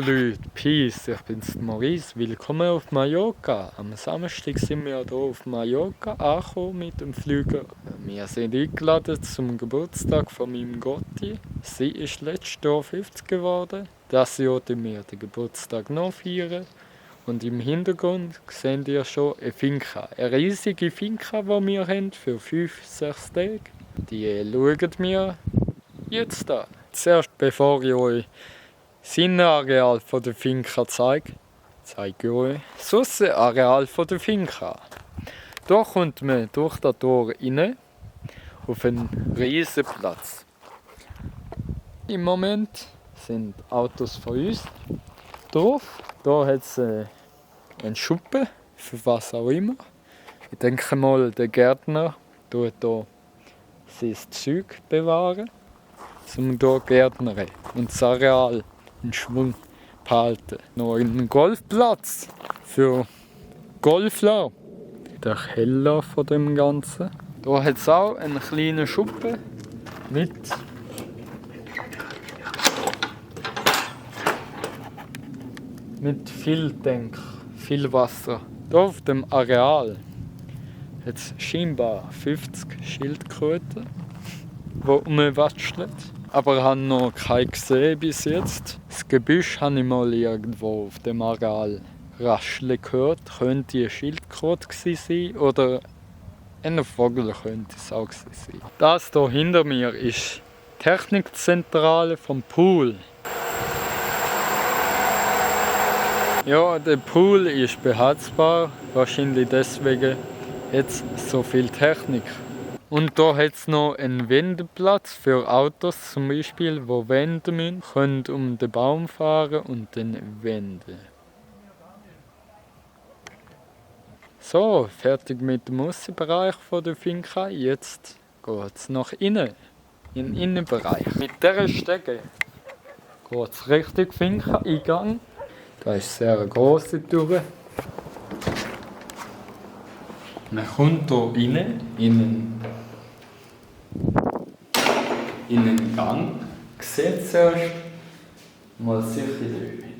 Leute, Peace, ich bin's Maurice, willkommen auf Mallorca. Am Samstag sind wir hier auf Mallorca angekommen mit dem Flüger. Wir sind eingeladen zum Geburtstag von meinem Gotti. Sie ist letztes Jahr 50 geworden. Das Jahr feiern wir den Geburtstag noch feiern. Und im Hintergrund seht ihr schon eine Finca. Eine riesige Finca, die wir haben für 5-6 Tage. Die schauen wir jetzt an. Zuerst, bevor ich euch das Innenareal der Finca zeige ich euch das Aussenareal der Finca. Hier kommt man durch das Tor rein auf einen riesen Platz. Im Moment sind Autos von uns drauf. Hier hat es einen Schuppen, für was auch immer. Ich denke mal, der Gärtner tut hier sein Zeug bewahren, um hier Gärtnern und das Areal in Schwung behalten. Noch einen Golfplatz für Golfler. Der Keller von dem Ganzen. Hier hat es auch einen kleinen Schuppen mit viel Tank, viel Wasser. Hier auf dem Areal hat es scheinbar 50 Schildkröten, die rumwatscheln. Aber ich habe noch keine gesehen bis jetzt. Das Gebüsch habe ich mal irgendwo auf dem Areal rascheln gehört. Könnte eine Schildkröte sein oder ein Vogel könnte es auch sein. Das hier hinter mir ist die Technikzentrale vom Pool. Ja, der Pool ist beheizbar, wahrscheinlich deswegen hat es so viel Technik. Und da hat es noch einen Wendeplatz für Autos zum Beispiel, die wenden müssen, können um den Baum fahren und dann wenden. So, fertig mit dem Aussenbereich der Finca. Jetzt geht es nach innen, in den Innenbereich. Mit dieser Stege geht es Richtung Finca-Eingang. Da ist eine sehr grosse Tür. Man kommt hier rein, in einen Gang. Sieht zuerst mal sicher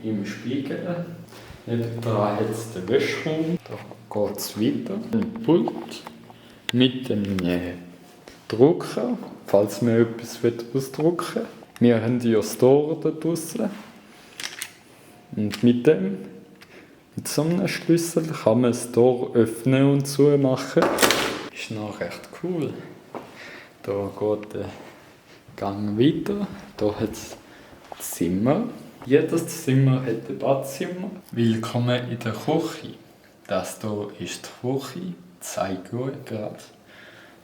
im Spiegel. Nebenan hat es den Wäschraum. Da geht es weiter. Ein Pult mit einem Drucker, falls man etwas ausdrucken will. Wir haben ja das Tor da draussen. Und mit so einem Schlüssel kann man das Tor öffnen und zumachen. Ist noch recht cool. Da geht der Gang weiter. Hier hat es Zimmer. Jedes Zimmer hat ein Badzimmer. Willkommen in der Küche. Das hier ist die Küche. Ich zeige euch gerade.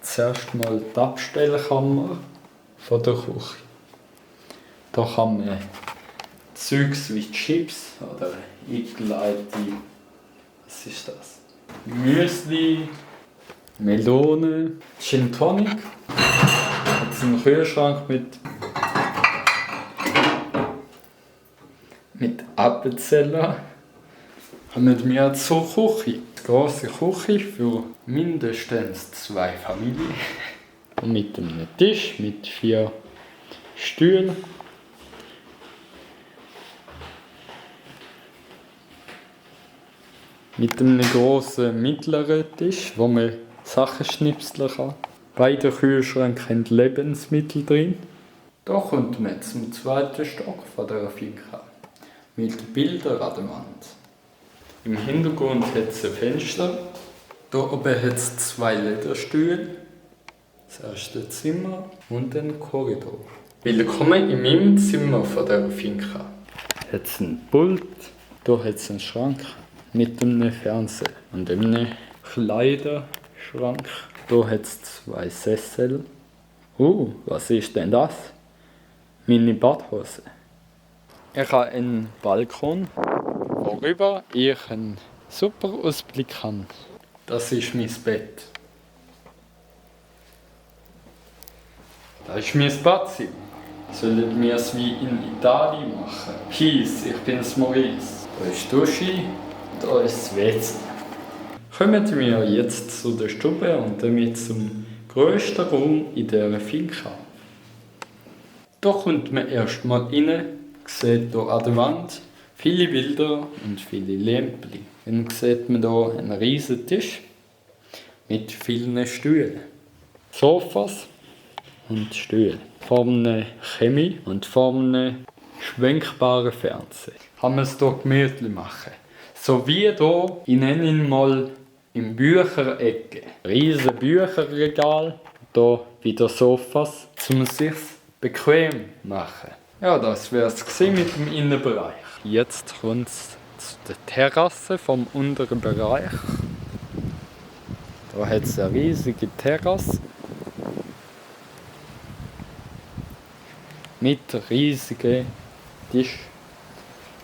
Zuerst mal die Abstellkammer von der Küche. Da kann man Zeugs wie Chips oder eingelegte, was ist das? Müsli, Melone, Gin Tonic. Jetzt einen Kühlschrank mit Appenzeller. Kommen wir zur Küche. Eine grosse Küche für mindestens 2 Familien. Und mit einem Tisch mit 4 Stühlen. Mit einem grossen mittleren Tisch, wo man Sachen schnipseln kann. Beide Kühlschränke haben Lebensmittel drin. Hier kommt man zum zweiten Stock von dieser Finca. Mit Bildern an der Wand. Im Hintergrund hat es ein Fenster. Hier oben hat es 2 Lederstühle. Das erste Zimmer und einen Korridor. Willkommen in meinem Zimmer von dieser Finca. Hier hat es einen Pult. Hier hat es einen Schrank mit einem Fernseher und einem Kleiderschrank. Hier hat es 2 Sessel. Was ist denn das? Meine Badhose. Ich habe einen Balkon, worüber ich einen super Ausblick habe. Das ist mein Bett. Das ist mein Badzimmer. Sollen wir es wie in Italien machen? Peace, ich bin Maurice. Da ist die Dusche. Da ist das WC. Kommen wir jetzt zu der Stube und damit zum grössten Raum in dieser Finca. Hier kommt man erst mal rein, sieht hier an der Wand Viele Bilder und viele Lämpchen. Dann sieht man hier einen riesen Tisch mit vielen Stühlen. Sofas und Stühle. Vorne Chemie und vorne schwenkbare Fernseher. Kann man es hier gemütlich machen. So wie hier, ich nenne ihn mal im Bücherecke. Riesen Bücherregal, hier wieder Sofas, um es sich bequem machen. Ja, das wäre es mit dem Innenbereich. Jetzt kommt es zu der Terrasse vom unteren Bereich. Da hat es eine riesige Terrasse mit riesigen Tisch.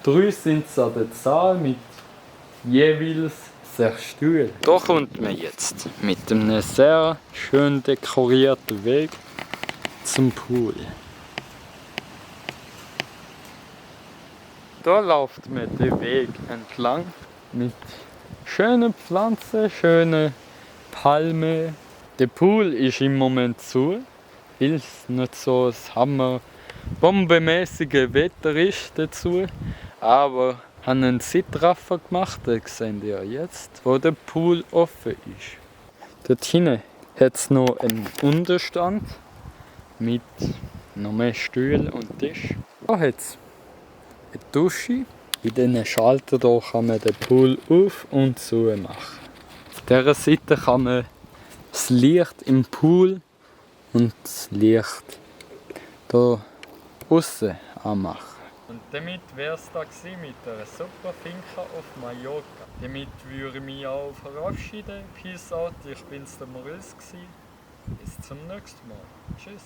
3 sind es an der Zahl mit jeweils 6 Stühlen. Da kommt man jetzt mit einem sehr schön dekorierten Weg zum Pool. Da läuft man den Weg entlang mit schönen Pflanzen, schönen Palmen. Der Pool ist im Moment zu, weil es nicht so ein hammerbombenmäßiges Wetter ist dazu. Aber ich habe einen Zeitraffer gemacht, den seht ihr jetzt, wo der Pool offen ist. Dort hinten hat es noch einen Unterstand mit noch mehr Stühlen und Tisch. Da hat es eine Dusche. In diesen Schalter hier kann man den Pool auf und zu machen. Auf dieser Seite kann man das Licht im Pool und das Licht hier aussen anmachen. Und damit wäre es da mit einer super Finca auf Mallorca. Damit würde ich mich auch verabschieden. Peace out, ich bin's der Maurice. Bis zum nächsten Mal. Tschüss.